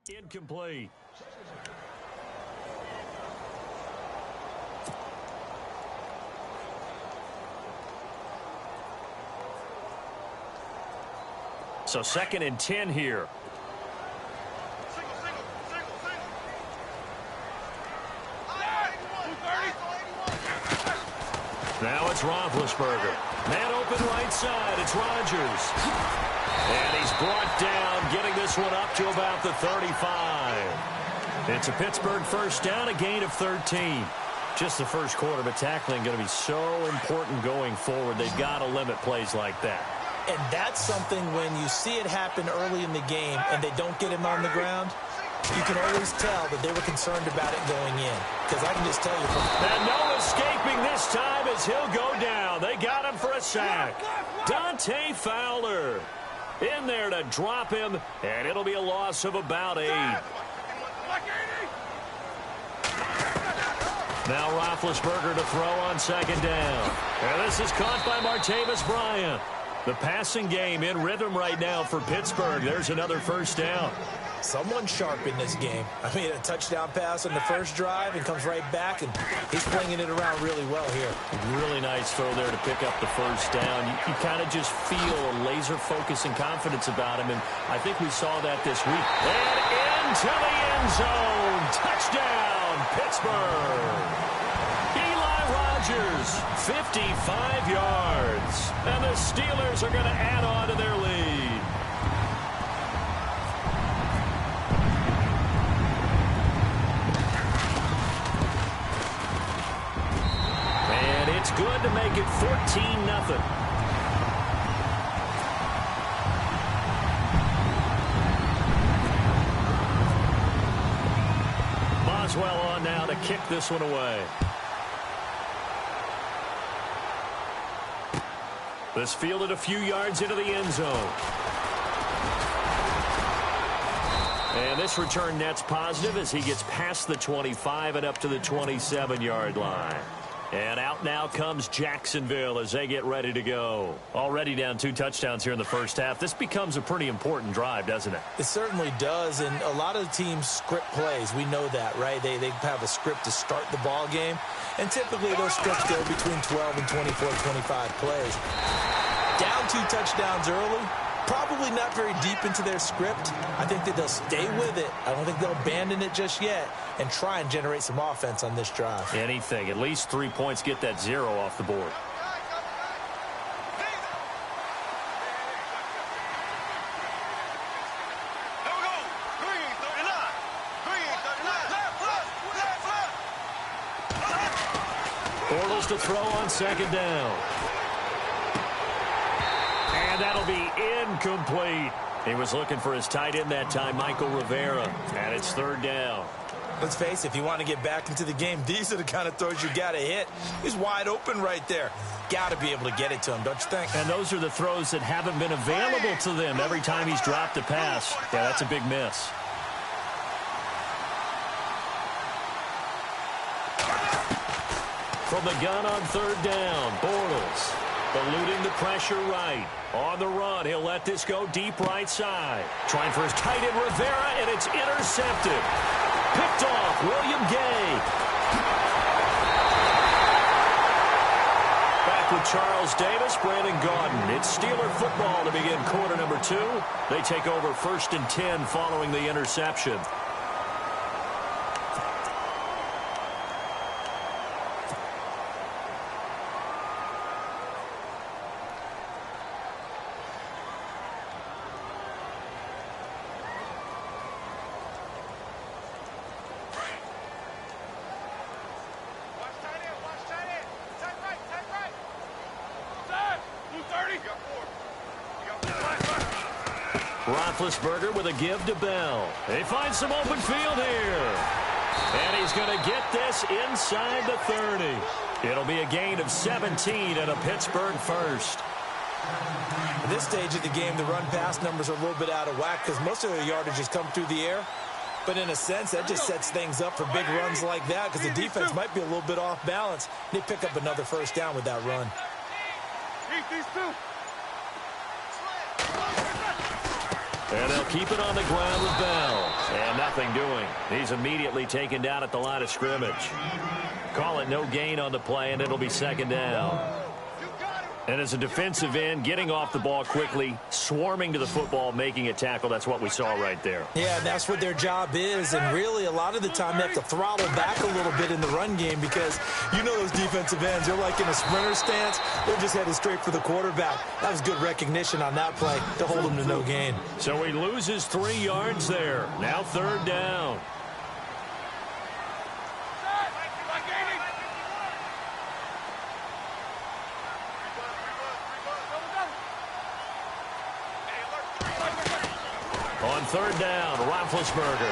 Incomplete. So 2nd and 10 here. Now it's Roethlisberger. Man open right side. It's Rodgers. And he's brought down, getting this one up to about the 35. It's a Pittsburgh first down, a gain of 13. Just the first quarter, but tackling going to be so important going forward. They've got to limit plays like that. And that's something when you see it happen early in the game and they don't get him on the ground, you can always tell that they were concerned about it going in. Because I can just tell you. And no escaping this time as he'll go down. They got him for a sack. Dante Fowler in there to drop him, and it'll be a loss of about 8. Now Roethlisberger to throw on 2nd down. And this is caught by Martavis Bryant. The passing game in rhythm right now for Pittsburgh. There's another first down. Someone sharp in this game. I mean, a touchdown pass on the first drive and comes right back, and he's flinging it around really well here. Really nice throw there to pick up the first down. You kind of just feel a laser focus and confidence about him, and I think we saw that this week. And into the end zone. Touchdown, Pittsburgh. Eli Rodgers, 55 yards. And the Steelers are going to add on to their lead. It's good to make it 14-0. Boswell on now to kick this one away. This fielded a few yards into the end zone. And this return net's positive as he gets past the 25 and up to the 27-yard line. And out now comes Jacksonville as they get ready to go. Already down 2 touchdowns here in the first half. This becomes a pretty important drive, doesn't it? It certainly does, and a lot of teams script plays. We know that, right? They have a script to start the ball game, and typically those scripts go between 12 and 24, 25 plays. Down 2 touchdowns early, probably not very deep into their script. I think that they'll stay with it. I don't think they'll abandon it just yet and try and generate some offense on this drive. Anything. At least 3 points, get that 0 off the board. Bortles to throw on 2nd down. And that'll be incomplete. He was looking for his tight end that time, Michael Rivera. And it's 3rd down. Let's face it, if you want to get back into the game, these are the kind of throws you got to hit. He's wide open right there. Got to be able to get it to him, don't you think? And those are the throws that haven't been available to them every time he's dropped a pass. Yeah, that's a big miss. From the gun on 3rd down, Bortles eluding the pressure right. On the run, he'll let this go deep right side. Trying for his tight end, Rivera, and it's intercepted. Picked off, William Gay. Back with Charles Davis, Brandon Gaudin. It's Steeler football to begin quarter number 2. They take over 1st and 10 following the interception. Roethlisberger with a give to Bell. They find some open field here. And he's going to get this inside the 30. It'll be a gain of 17 and a Pittsburgh first. At this stage of the game, the run-pass numbers are a little bit out of whack because most of their yardage has come through the air. But in a sense, that just sets things up for big runs like that because the defense might be a little bit off balance. They pick up another first down with that run. And they'll keep it on the ground with Bell. And nothing doing. He's immediately taken down at the line of scrimmage. Call it no gain on the play, and it'll be second down. And as a defensive end, getting off the ball quickly, swarming to the football, making a tackle, that's what we saw right there. Yeah, that's what their job is, and really a lot of the time they have to throttle back a little bit in the run game because you know those defensive ends, they're like in a sprinter stance. They're just headed straight for the quarterback. That was good recognition on that play to hold him to no gain. So he loses 3 yards there. Now third down. On third down, Roethlisberger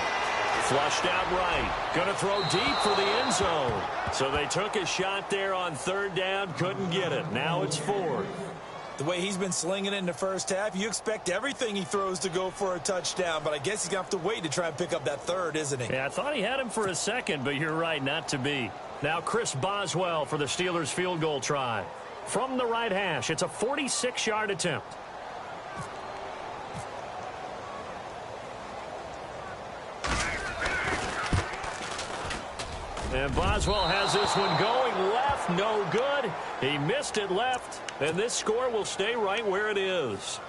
flushed out right. Going to throw deep for the end zone. So they took a shot there on third down, couldn't get it. Now it's fourth. The way he's been slinging it in the first half, you expect everything he throws to go for a touchdown, but I guess he's going to have to wait to try and pick up that third, isn't he? Yeah, I thought he had him for a second, but you're right, not to be. Now Chris Boswell for the Steelers field goal try. From the right hash, it's a 46-yard attempt. And Boswell has this one going left, no good. He missed it left, and this score will stay right where it is.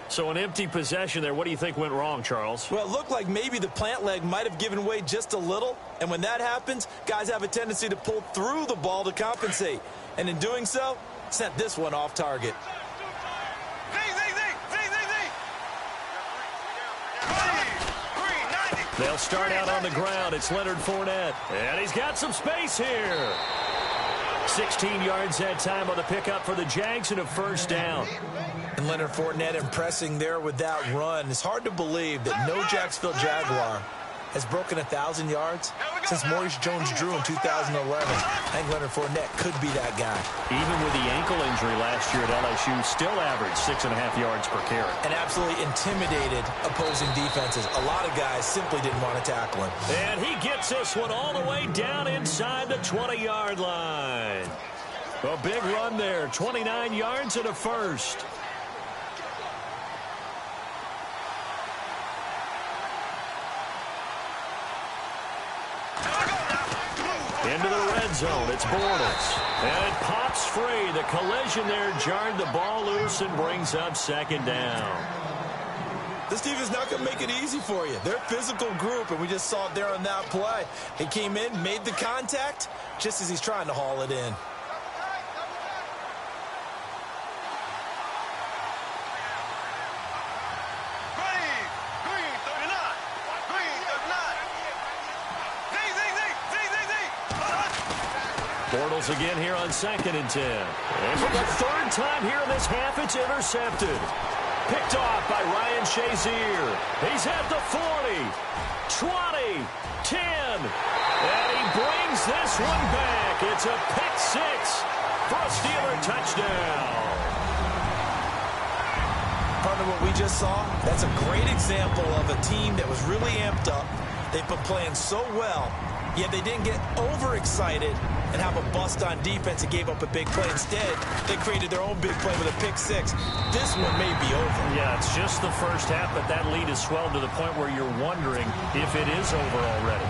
So an empty possession there. What do you think went wrong, Charles? Well, it looked like maybe the plant leg might have given way just a little, and when that happens, guys have a tendency to pull through the ball to compensate. And in doing so, sent this one off target. They'll start out on the ground. It's Leonard Fournette. And he's got some space here. 16 yards that time on the pickup for the Jags and a first down. And Leonard Fournette impressing there with that run. It's hard to believe that no Jacksonville Jaguar has broken 1,000 yards since Maurice Jones-Drew in 2011. I think Leonard Fournette could be that guy. Even with the ankle injury last year at LSU, still averaged 6.5 yards per carry. And absolutely intimidated opposing defenses. A lot of guys simply didn't want to tackle him. And he gets this one all the way down inside the 20-yard line. A big run there, 29 yards and a first. Into the red zone, it's Bortles. And it pops free. The collision there jarred the ball loose and brings up second down. This defense is not going to make it easy for you. They're a physical group, and we just saw it there on that play. He came in, made the contact, just as he's trying to haul it in. Bortles again here on 2nd and 10. And for the third time here in this half, it's intercepted. Picked off by Ryan Shazier. He's at the 40, 20, 10. And he brings this one back. It's a pick six for a Steeler touchdown. Part of what we just saw, that's a great example of a team that was really amped up. They've been playing so well, yet they didn't get overexcited and have a bust on defense and gave up a big play. Instead, they created their own big play with a pick six. This one may be over. Yeah, it's just the first half, but that lead has swelled to the point where you're wondering if it is over already.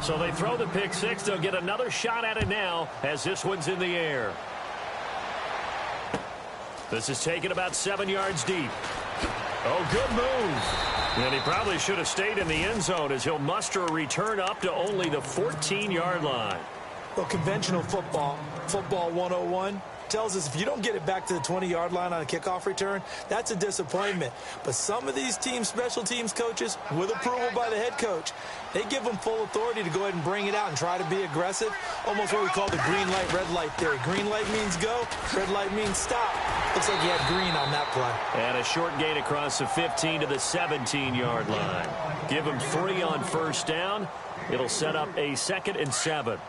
So they throw the pick six. They'll get another shot at it now as this one's in the air. This is taken about 7 yards deep. Oh, good move. And he probably should have stayed in the end zone as he'll muster a return up to only the 14-yard line. Well, conventional football 101, tells us if you don't get it back to the 20-yard line on a kickoff return, that's a disappointment. But some of these teams, special teams coaches, with approval by the head coach, they give them full authority to go ahead and bring it out and try to be aggressive. Almost what we call the green light, red light theory. Green light means go, red light means stop. Looks like he had green on that play. And a short gain across the 15 to the 17-yard line. Give him 3 on first down. It'll set up a 2nd and 7.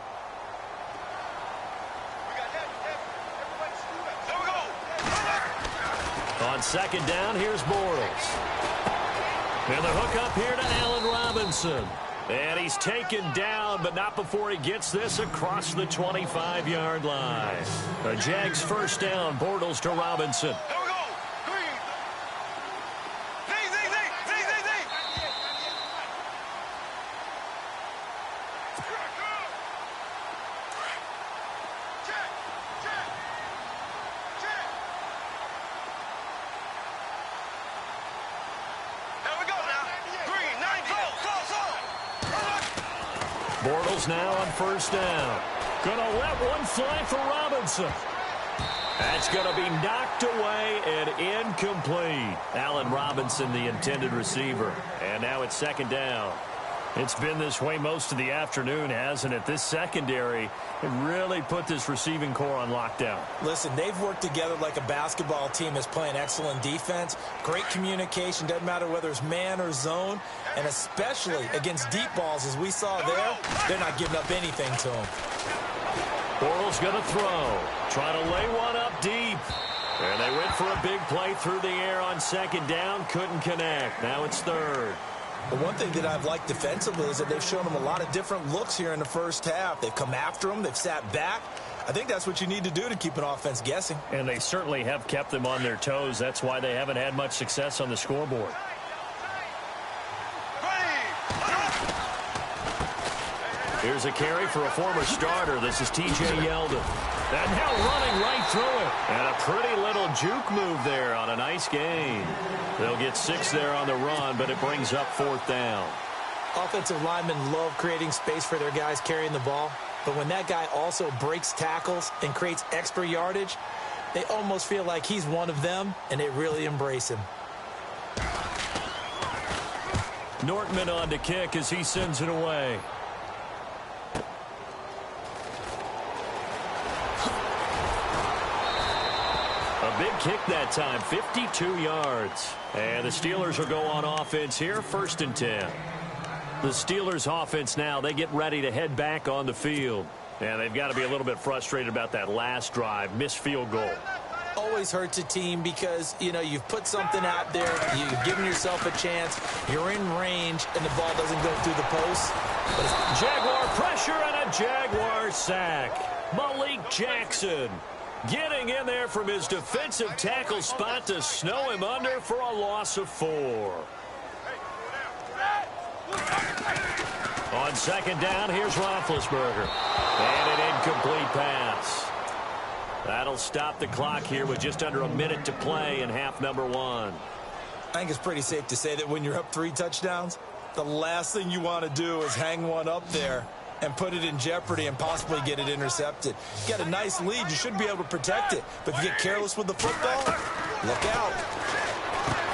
On second down, here's Bortles. And the hook up here to Allen Robinson. And he's taken down, but not before he gets this across the 25-yard line. The Jags first down, Bortles to Robinson. Bortles now on first down. Gonna let one fly for Robinson. That's going to be knocked away and incomplete. Allen Robinson, the intended receiver. And now it's second down. It's been this way most of the afternoon, hasn't it? This secondary really put this receiving core on lockdown. Listen, they've worked together like a basketball team that's playing excellent defense. Great communication, doesn't matter whether it's man or zone. And especially against deep balls, as we saw there, they're not giving up anything to them. Bortles going to throw. Trying to lay one up deep. And they went for a big play through the air on second down. Couldn't connect. Now it's third. The one thing that I've liked defensively is that they've shown them a lot of different looks here in the first half. They've come after them. They've sat back. I think that's what you need to do to keep an offense guessing. And they certainly have kept them on their toes. That's why they haven't had much success on the scoreboard. Here's a carry for a former starter. This is T.J. Yeldon. And now running right through it. And a pretty little juke move there on a nice gain. They'll get 6 there on the run, but it brings up fourth down. Offensive linemen love creating space for their guys carrying the ball. But when that guy also breaks tackles and creates extra yardage, they almost feel like he's one of them, and they really embrace him. Nortman on to kick as he sends it away. A big kick that time, 52 yards. And the Steelers will go on offense here, 1st and 10. The Steelers offense now, they get ready to head back on the field. And they've got to be a little bit frustrated about that last drive, missed field goal. Always hurts a team because, you know, you've put something out there, you've given yourself a chance, you're in range, and the ball doesn't go through the post. Jaguar pressure and a Jaguar sack. Malik Jackson getting in there from his defensive tackle spot to snow him under for a loss of 4. On second down, here's Roethlisberger. And an incomplete pass. That'll stop the clock here with just under a minute to play in half number 1. I think it's pretty safe to say that when you're up 3 touchdowns, the last thing you want to do is hang one up there and put it in jeopardy and possibly get it intercepted. You got a nice lead. You should be able to protect it. But if you get careless with the football, look out.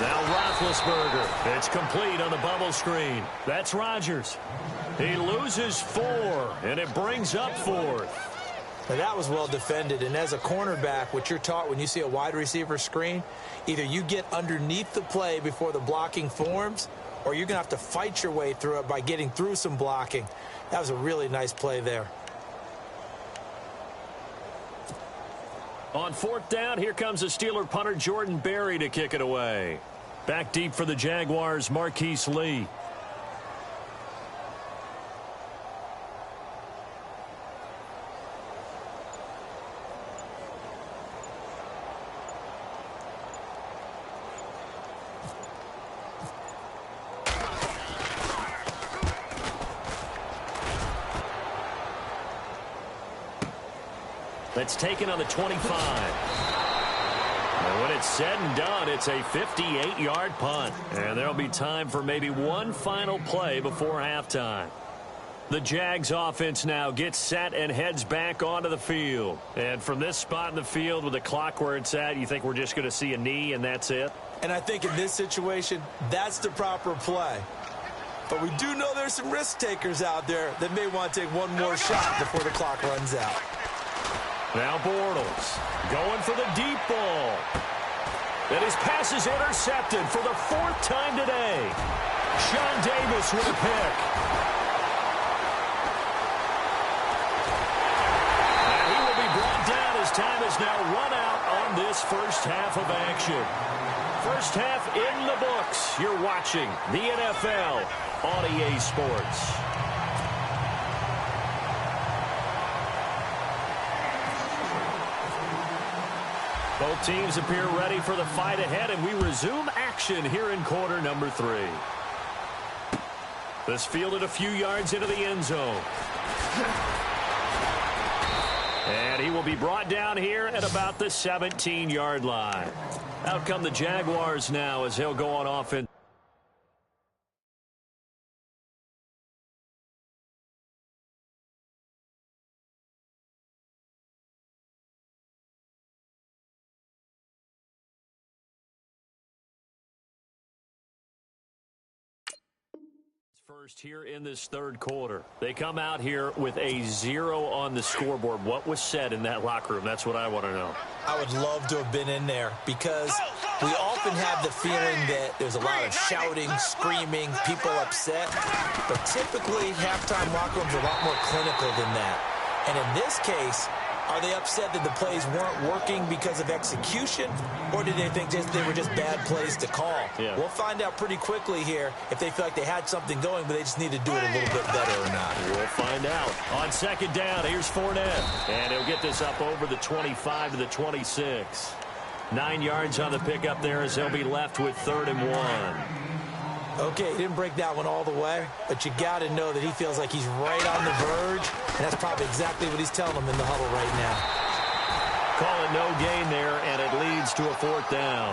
Now Roethlisberger. It's complete on the bubble screen. That's Rodgers. He loses 4, and it brings up 4th. Now that was well defended, and as a cornerback, what you're taught when you see a wide receiver screen, either you get underneath the play before the blocking forms, or you're going to have to fight your way through it by getting through some blocking. That was a really nice play there. On 4th down, here comes the Steeler punter Jordan Berry to kick it away. Back deep for the Jaguars, Marquise Lee. That's taken on the 25. And when it's said and done, it's a 58-yard punt. And there'll be time for maybe one final play before halftime. The Jags offense now gets set and heads back onto the field. And from this spot in the field with the clock where it's at, you think we're just going to see a knee and that's it? And I think in this situation, that's the proper play. But we do know there's some risk takers out there that may want to take one more shot before the clock runs out. Now Bortles going for the deep ball. And his pass is intercepted for the 4th time today. Sean Davis with a pick. And he will be brought down as time is now run out on on this first half of action. First half in the books. You're watching the NFL on EA Sports. Both teams appear ready for the fight ahead, and we resume action here in quarter number 3. This fielded a few yards into the end zone. And he will be brought down here at about the 17-yard line. Out come the Jaguars now as he'll go on offense. First here in this third quarter. They come out here with a 0 on the scoreboard. What was said in that locker room? That's what I want to know. I would love to have been in there because we often have the feeling that there's a lot of shouting, screaming, people upset. But typically, halftime locker rooms are a lot more clinical than that. And in this case, are they upset that the plays weren't working because of execution, or did they think they were just bad plays to call? Yeah. We'll find out pretty quickly here if they feel like they had something going, but they just need to do it a little bit better or not. We'll find out. On second down, here's Fournette. And he'll get this up over the 25 to the 26. 9 yards on the pickup there as they'll be left with 3rd and 1. Okay, he didn't break that one all the way, but you got to know that he feels like he's right on the verge, and that's probably exactly what he's telling them in the huddle right now. Call it no gain there, and it leads to a 4th down.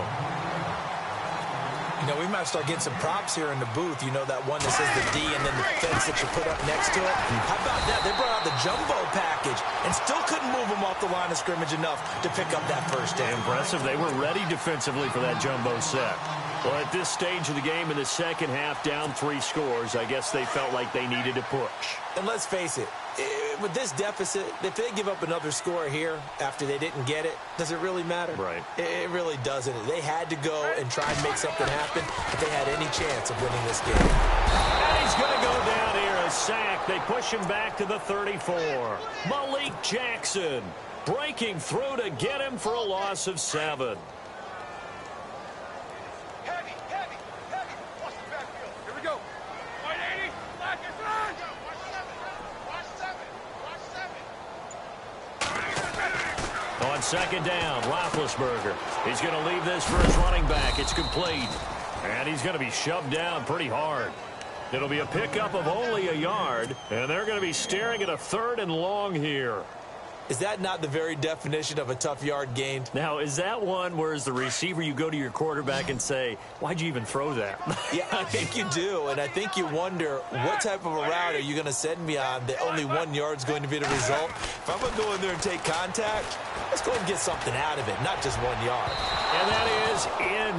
You know, we might start getting some props here in the booth. You know, that one that says the D and then the fence that you put up next to it. How about that? They brought out the jumbo package and still couldn't move them off the line of scrimmage enough to pick up that first down. Impressive. They were ready defensively for that jumbo set. Well, at this stage of the game in the second half, down 3 scores, I guess they felt like they needed to push. And let's face it, with this deficit, if they give up another score here after they didn't get it, does it really matter? Right. It really doesn't. They had to go and try and make something happen if they had any chance of winning this game. And he's going to go down here, a sack. They push him back to the 34. Malik Jackson breaking through to get him for a loss of 7. On second down, Roethlisberger. He's going to leave this for his running back. It's complete. And he's going to be shoved down pretty hard. It'll be a pickup of only a yard, and they're going to be staring at a 3rd and long here. Is that not the very definition of a tough yard gained? Now, is that one where as the receiver you go to your quarterback and say, why'd you even throw that? Yeah, I think you do, and I think you wonder what type of a route are you going to send me on that only 1 yard's going to be the result? If I'm going to go in there and take contact, let's go and get something out of it, not just 1 yard. And that is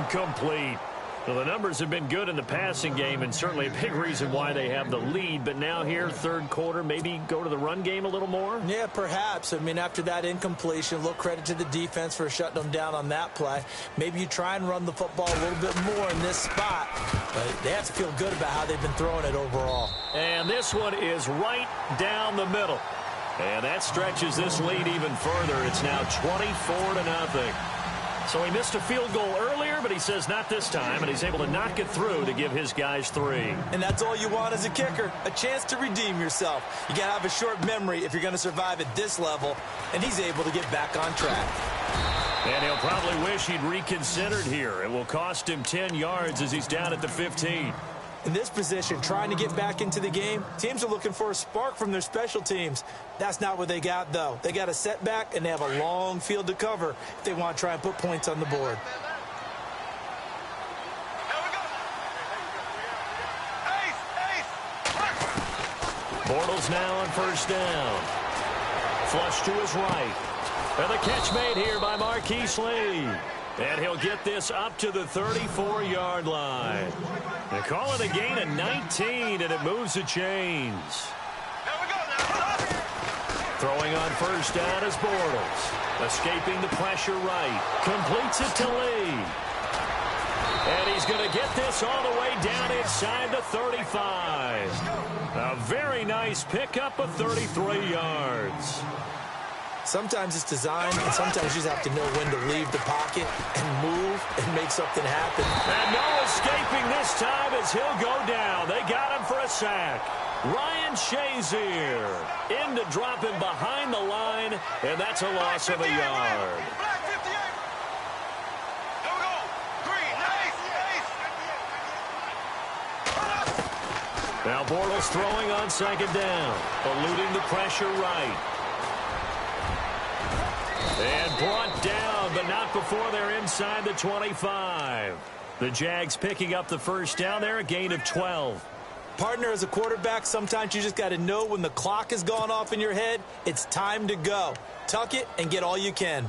incomplete. Well, the numbers have been good in the passing game and certainly a big reason why they have the lead. But now here, third quarter, maybe go to the run game a little more? Yeah, perhaps. I mean, after that incompletion, a little credit to the defense for shutting them down on that play. Maybe you try and run the football a little bit more in this spot. But they have to feel good about how they've been throwing it overall. And this one is right down the middle. And that stretches this lead even further. It's now 24-0. So he missed a field goal earlier, but he says not this time, and he's able to knock it through to give his guys 3. And that's all you want as a kicker, a chance to redeem yourself. You got to have a short memory if you're going to survive at this level, and he's able to get back on track. And he'll probably wish he'd reconsidered here. It will cost him 10 yards as he's down at the 15. In this position, trying to get back into the game, teams are looking for a spark from their special teams. That's not what they got, though. They got a setback, and they have a long field to cover if they want to try and put points on the board. Bortles now on first down. Flush to his right. And the catch made here by Marquise Lee. And he'll get this up to the 34-yard line. They call it a gain of 19, and it moves the chains. Throwing on first down is Bortles. Escaping the pressure right. Completes it to Lee. And he's going to get this all the way down inside the 35. A very nice pickup of 33 yards. Sometimes it's designed, and sometimes you just have to know when to leave the pocket and move and make something happen. And no escaping this time as he'll go down. They got him for a sack. Ryan Shazier in to drop him behind the line, and that's a loss of a yard. Now Bortles throwing on second down, eluding the pressure right. And brought down, but not before they're inside the 25. The Jags picking up the first down there, a gain of 12. Partner, as a quarterback, sometimes you just got to know when the clock has gone off in your head, it's time to go. Tuck it and get all you can.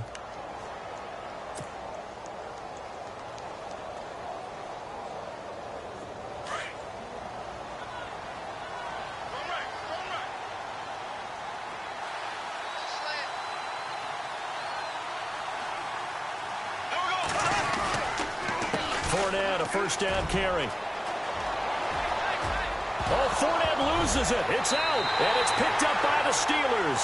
Fournette, a first down carry. Oh, Fournette loses it. It's out, and it's picked up by the Steelers.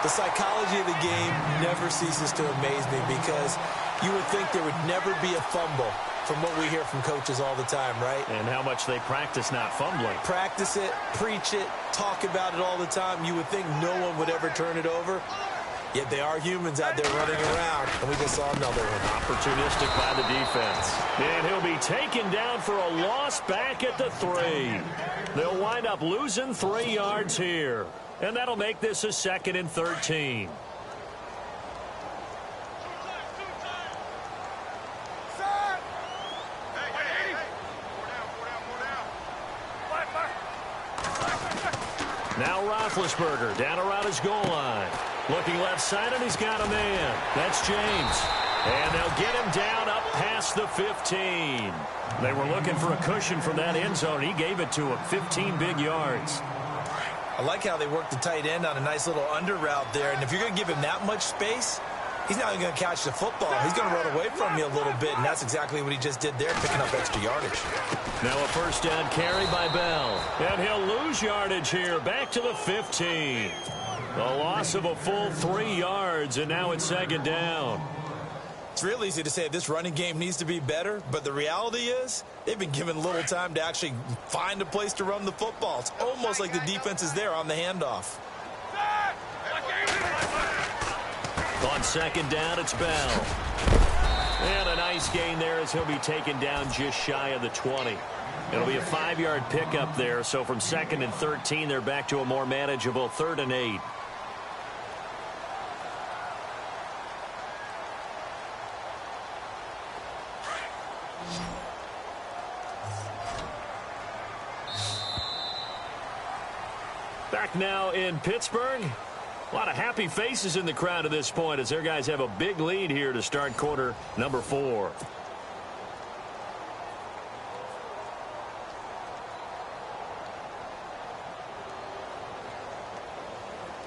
The psychology of the game never ceases to amaze me because you would think there would never be a fumble from what we hear from coaches all the time, right? And how much they practice not fumbling. Practice it, preach it, talk about it all the time. You would think no one would ever turn it over. Yet they are humans out there running around, and we just saw another one. Opportunistic by the defense. And he'll be taken down for a loss back at the 3. They'll wind up losing 3 yards here. And that'll make this a 2nd and 13. Now Roethlisberger down around his goal line. Looking left side, and he's got a man. That's James. And they'll get him down up past the 15. They were looking for a cushion from that end zone. He gave it to him. 15 big yards. I like how they worked the tight end on a nice little under route there. And if you're going to give him that much space, he's not even going to catch the football. He's going to run away from you a little bit, and that's exactly what he just did there, picking up extra yardage. Now a first down carry by Bell. And he'll lose yardage here, back to the 15. A loss of a full 3 yards, and now it's 2nd down. It's real easy to say this running game needs to be better, but the reality is they've been given little time to actually find a place to run the football. It's almost like the defense is there on the handoff. On 2nd down, it's Bell. And a nice gain there as he'll be taken down just shy of the 20. It'll be a 5-yard pickup there, so from 2nd and 13, they're back to a more manageable 3rd and 8. Back now in Pittsburgh. A lot of happy faces in the crowd at this point as their guys have a big lead here to start quarter number 4.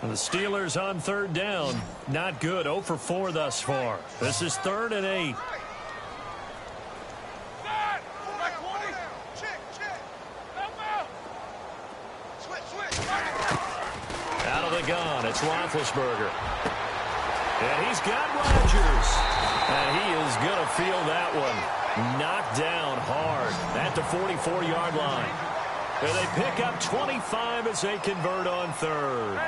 And the Steelers on 3rd down. Not good. 0 for 4 thus far. This is 3rd and 8. Gun. It's Roethlisberger. And he's got Rodgers. And he is going to feel that one. Knocked down hard at the 44-yard line. And they pick up 25 as they convert on 3rd.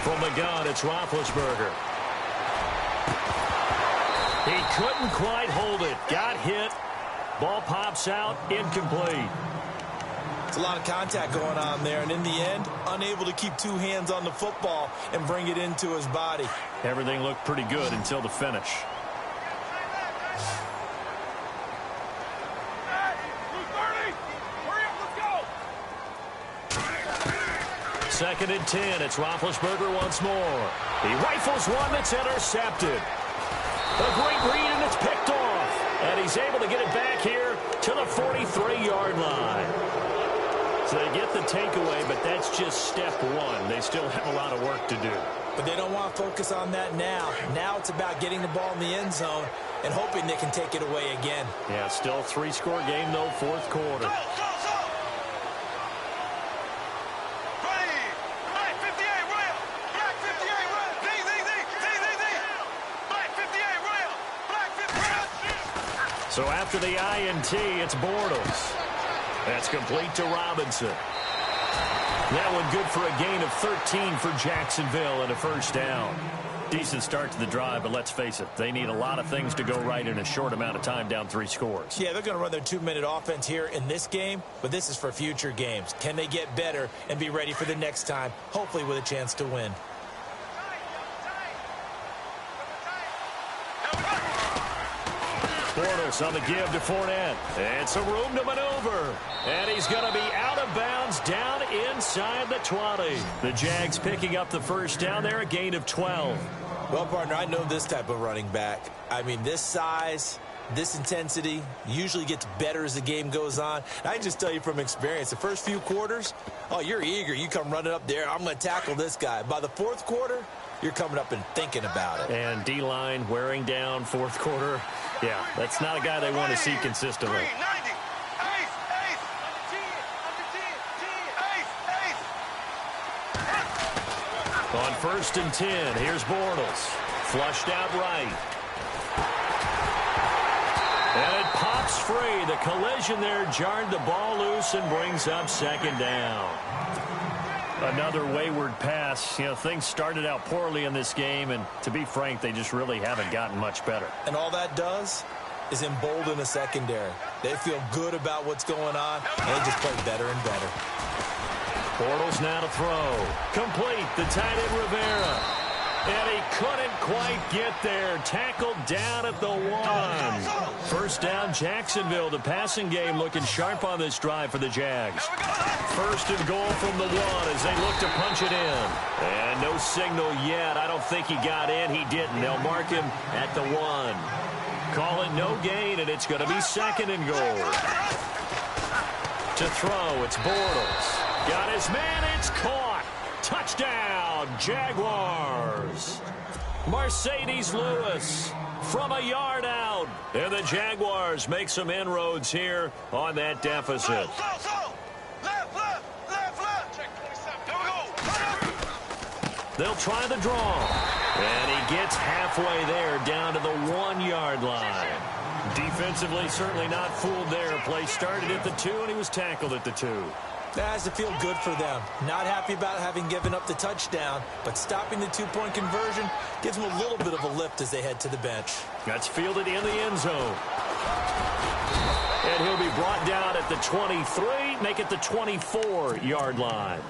From the gun, it's Roethlisberger. He couldn't quite hold it. Got hit. Ball pops out, incomplete. It's a lot of contact going on there, and in the end, unable to keep 2 hands on the football and bring it into his body. Everything looked pretty good until the finish. Second and 10, it's Roethlisberger once more. He rifles one that's intercepted. A great read, and it's picked off. And he's able to get it back here to the 43-yard line. So they get the takeaway, but that's just step 1. They still have a lot of work to do. But they don't want to focus on that now. Now it's about getting the ball in the end zone and hoping they can take it away again. Yeah, still a 3-score game, though, 4th quarter. So after the INT, it's Bortles. That's complete to Robinson. That one good for a gain of 13 for Jacksonville and a first down. Decent start to the drive, but let's face it, they need a lot of things to go right in a short amount of time, down 3 scores. Yeah, they're going to run their 2-minute offense here in this game, but this is for future games. Can they get better and be ready for the next time, hopefully with a chance to win? Bortles on the give to Fournette. It's a room to maneuver. And he's going to be out of bounds down inside the 20. The Jags picking up the first down there, a gain of 12. Well, partner, I know this type of running back. I mean, this size, this intensity usually gets better as the game goes on. And I can just tell you from experience, the first few quarters, oh, you're eager. You come running up there. I'm going to tackle this guy. By the fourth quarter, you're coming up and thinking about it. And D-line wearing down fourth quarter. Yeah, that's not a guy they want to see consistently. On 1st and 10, here's Bortles. Flushed out right. And it pops free. The collision there jarred the ball loose and brings up 2nd down. Another wayward pass. You know, things started out poorly in this game, and to be frank, they just really haven't gotten much better. And all that does is embolden the secondary. They feel good about what's going on, and they just play better and better. Bortles now to throw. Complete, the tight end Rivera. And he couldn't quite get there. Tackled down at the 1. First down, Jacksonville. The passing game looking sharp on this drive for the Jags. 1st and goal from the 1 as they look to punch it in. And no signal yet. I don't think he got in. He didn't. They'll mark him at the 1. Call it no gain, and it's going to be 2nd and goal. To throw, it's Bortles. Got his man, it's caught. Touchdown, Jaguars. Mercedes Lewis from a yard out. And the Jaguars make some inroads here on that deficit. They'll try the draw. And he gets halfway there down to the 1-yard line. Defensively, certainly not fooled there. Play started at the 2, and he was tackled at the 2. That has to feel good for them. Not happy about having given up the touchdown, but stopping the 2-point conversion gives them a little bit of a lift as they head to the bench. That's fielded in the end zone. And he'll be brought down at the 23, make it the 24-yard line.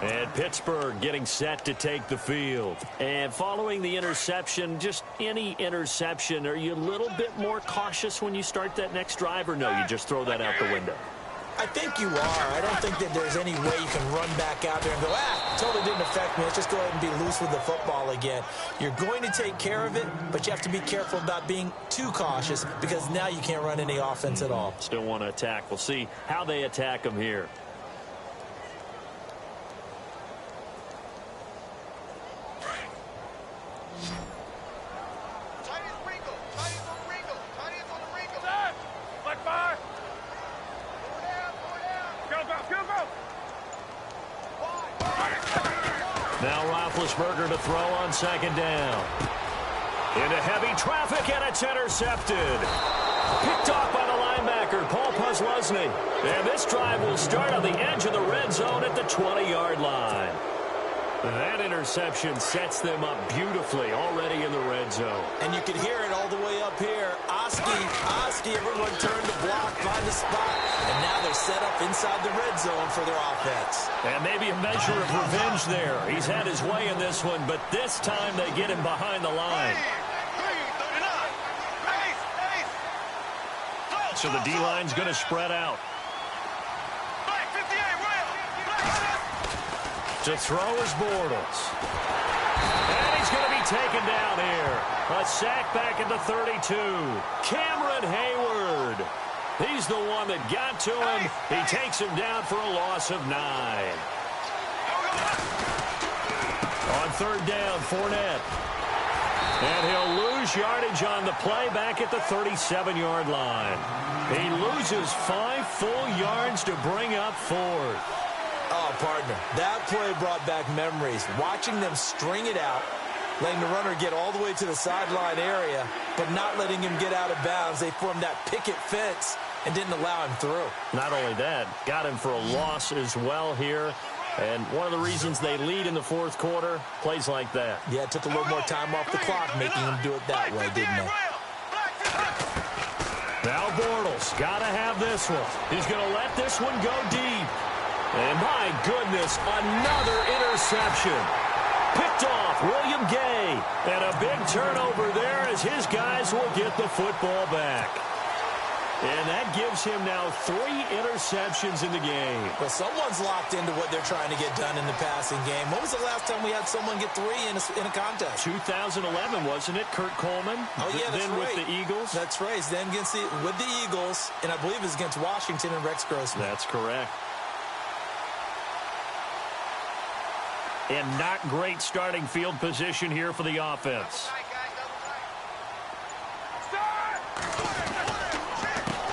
And Pittsburgh getting set to take the field. And following the interception, just any interception, are you a little bit more cautious when you start that next drive, or no, you just throw that out the window? I think you are. I don't think that there's any way you can run back out there and go, totally didn't affect me. Let's just go ahead and be loose with the football again. You're going to take care of it, but you have to be careful about being too cautious because now you can't run any offense at all. Still want to attack. We'll see how they attack them here. Now Roethlisberger to throw on 2nd down. Into heavy traffic, and it's intercepted. Picked off by the linebacker, Paul Posluszny. And this drive will start on the edge of the red zone at the 20-yard line. That interception sets them up beautifully already in the red zone. And you can hear it all the way up here. Oski, everyone turned to block, find a spot, and now they're set up inside the red zone for their offense. And maybe a measure of revenge there. He's had his way in this one, but this time they get him behind the line. So the D-line's going to spread out. To throw is Bortles. And he's going to be taken down here. A sack back at the 32. Cameron Hayward. He's the one that got to him. He takes him down for a loss of 9. On 3rd down, Fournette. And he'll lose yardage on the play back at the 37-yard line. He loses 5 full yards to bring up 4th. Oh, partner, that play brought back memories. Watching them string it out, letting the runner get all the way to the sideline area, but not letting him get out of bounds. They formed that picket fence and didn't allow him through. Not only that, got him for a loss as well here. And one of the reasons they lead in the fourth quarter, plays like that. Yeah, it took a little more time off the clock, making him do it that way, didn't it? Now Bortles got to have this one. He's going to let this one go deep. And my goodness, another interception. Picked off William Gay. And a big turnover there as his guys will get the football back. And that gives him now 3 interceptions in the game. Well, someone's locked into what they're trying to get done in the passing game. When was the last time we had someone get 3 in a contest? 2011, wasn't it? Kurt Coleman. Oh, yeah, that's then right. with the Eagles. That's right. Then with the Eagles, and I believe it's against Washington and Rex Grossman. That's correct. And not great starting field position here for the offense.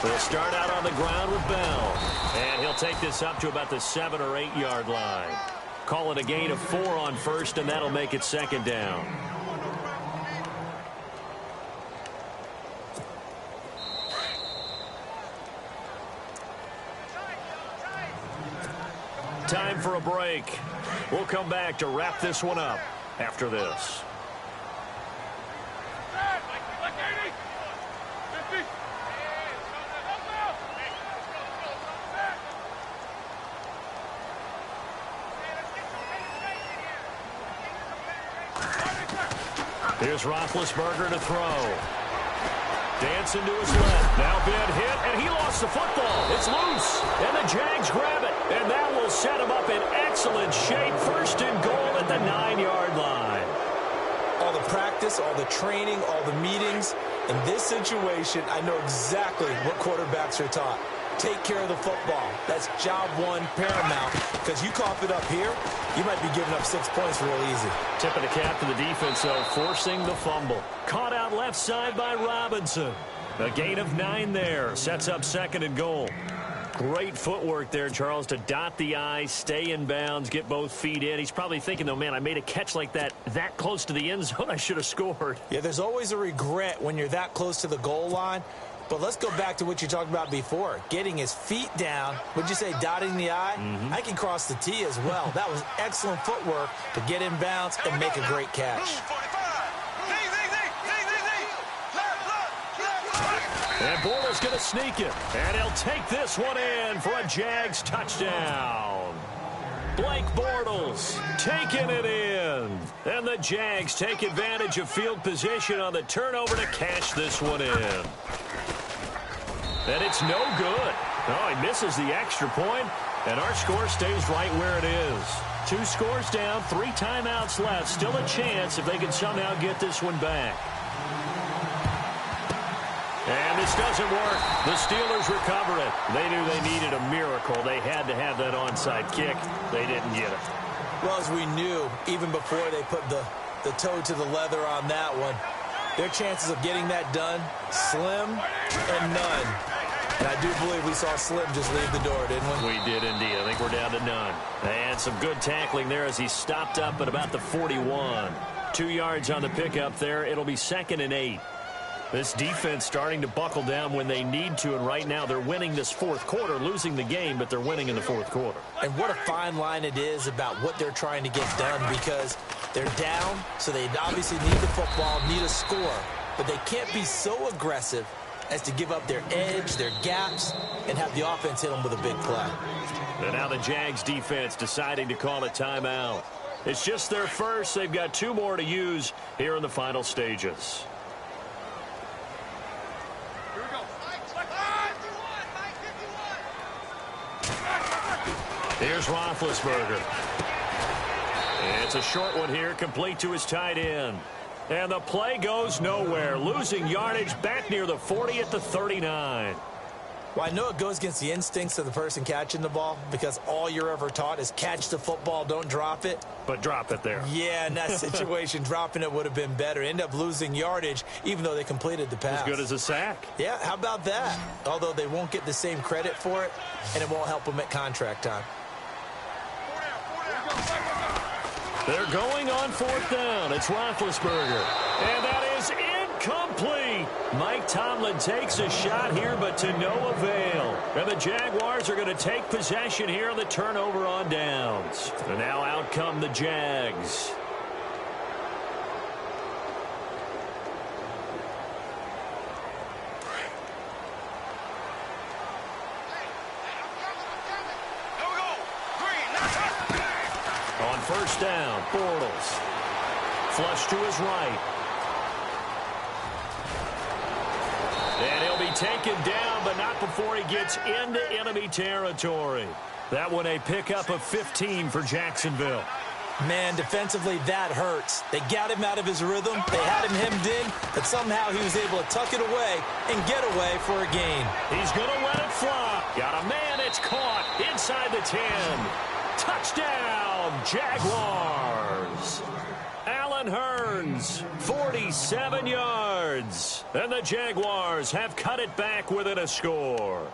He'll start out on the ground with Bell. And he'll take this up to about the 7 or 8 yard line. Call it a gain of 4 on first, and that'll make it second down. Time for a break. We'll come back to wrap this one up after this. Here's Roethlisberger to throw. Dancing to his left. Now been hit, and he lost the football. It's loose, and the Jags grab it. And that will set him up in excellent shape. First and goal at the 9 yard line. All the practice, all the training, all the meetings. In this situation, I know exactly what quarterbacks are taught. Take care of the football. That's job one, paramount. Because you cough it up here, you might be giving up 6 points real easy. Tip of the cap to the defense, though, forcing the fumble. Caught out left side by Robinson. A gain of 9 there. Sets up second and goal. Great footwork there, Charles, to dot the I, stay in bounds, get both feet in. He's probably thinking, though, man, I made a catch like that close to the end zone. I should have scored. Yeah, there's always a regret when you're that close to the goal line. But let's go back to what you talked about before. Getting his feet down. Would you say dotting the I? I can cross the T as well. That was excellent footwork to get in bounds and make a great catch. And Bortles going to sneak it. And he'll take this one in for a Jags touchdown. Blake Bortles taking it in. And the Jags take advantage of field position on the turnover to cash this one in. And it's no good. Oh, he misses the extra point, and our score stays right where it is. 2 scores down, 3 timeouts left. Still a chance if they can somehow get this one back. And this doesn't work. The Steelers recover it. They knew they needed a miracle. They had to have that onside kick. They didn't get it. Well, as we knew, even before they put the toe to the leather on that one, their chances of getting that done, slim and none. And I do believe we saw Slim just leave the door, didn't we? We did indeed. I think we're down to none. And some good tackling there as he stopped up at about the 41. 2 yards on the pickup there. It'll be second and 8. This defense starting to buckle down when they need to, and right now they're winning this fourth quarter, losing the game, but they're winning in the fourth quarter. And what a fine line it is about what they're trying to get done, because they're down, so they obviously need the football, need a score, but they can't be so aggressive as to give up their edge, their gaps, and have the offense hit them with a big play. And now the Jags defense deciding to call a timeout. It's just their first. They've got 2 more to use here in the final stages. Here's Roethlisberger. It's a short one here, complete to his tight end. And the play goes nowhere, losing yardage back near the 40 at the 39. Well, I know it goes against the instincts of the person catching the ball, because all you're ever taught is catch the football, don't drop it. But drop it there. Yeah, in that situation, dropping it would have been better. End up losing yardage, even though they completed the pass. As good as a sack. Yeah, how about that? Although they won't get the same credit for it, and it won't help them at contract time. They're going on 4th down. It's Roethlisberger. And that is incomplete. Mike Tomlin takes a shot here, but to no avail. And the Jaguars are going to take possession here on the turnover on downs. And now out come the Jags. On 1st down, Bortles. Flush to his right. And he'll be taken down, but not before he gets into enemy territory. That one a pickup of 15 for Jacksonville. Man, defensively, that hurts. They got him out of his rhythm. They had him hemmed in, but somehow he was able to tuck it away and get away for a gain. He's going to let it fly. Got a man. It's caught inside the 10. Touchdown, Jaguars. Allen Hurns, 47 yards. And the Jaguars have cut it back within a score.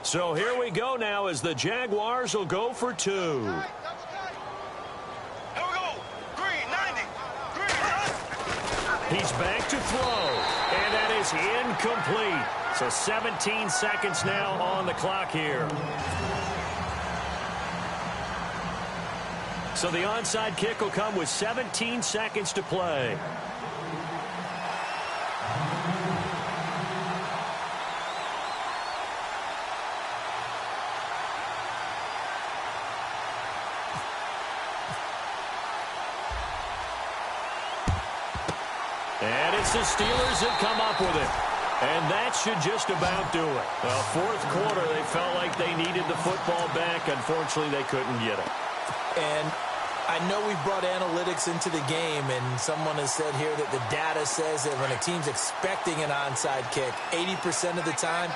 So here we go now as the Jaguars will go for 2. Here we go. Green, 90. Green. He's back to throw. And that is incomplete. So 17 seconds now on the clock here. So the onside kick will come with 17 seconds to play. And it's the Steelers that come up with it. And that should just about do it. Well, 4th quarter, they felt like they needed the football back. Unfortunately, they couldn't get it. And I know we brought analytics into the game, and someone has said here that the data says that when a team's expecting an onside kick, 80% of the time,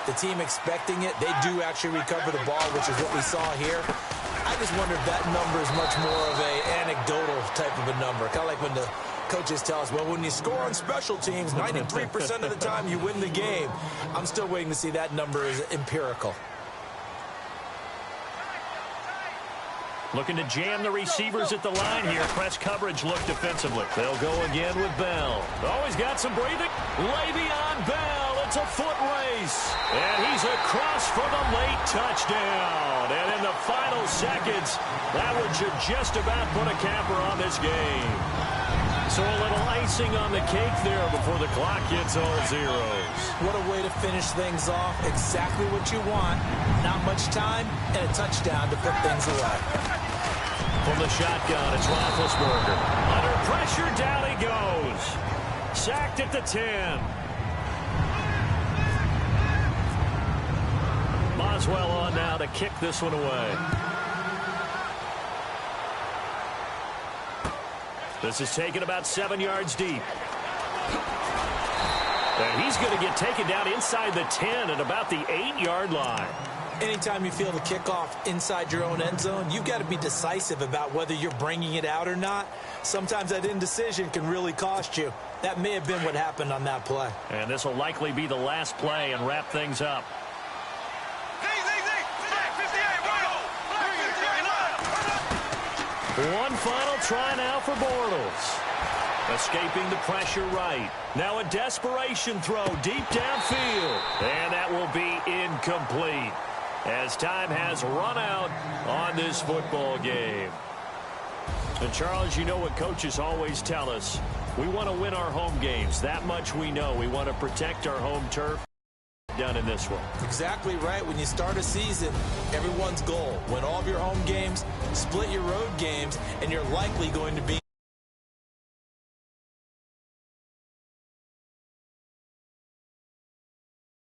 the team expecting it, they do actually recover the ball, which is what we saw here. I just wonder if that number is much more of an anecdotal type of a number. Kind of like when the coaches tell us, well, when you score on special teams, 93% of the time you win the game. I'm still waiting to see that number is empirical. Looking to jam the receivers at the line here. Press coverage look defensively. They'll go again with Bell. Oh, he's got some breathing. Le'Veon Bell. It's a foot race. And he's across for the late touchdown. And in the final seconds, that one should just about put a capper on this game. So a little icing on the cake there before the clock hits all zeros. What a way to finish things off. Exactly what you want. Not much time and a touchdown to put things away. From the shotgun, it's Roethlisberger. Under pressure, down he goes. Sacked at the 10. Boswell on now to kick this one away. This is taken about 7 yards deep. And he's going to get taken down inside the 10 at about the 8-yard line. Anytime you feel the kickoff inside your own end zone, you've got to be decisive about whether you're bringing it out or not. Sometimes that indecision can really cost you. That may have been what happened on that play. And this will likely be the last play and wrap things up. One final try now for Bortles. Escaping the pressure right. Now a desperation throw deep downfield. And that will be incomplete as time has run out on this football game. And Charles, you know what coaches always tell us. We want to win our home games. That much we know. We want to protect our home turf. Done in this one. Exactly right. When you start a season, everyone's goal, win all of your home games, split your road games, and you're likely going to be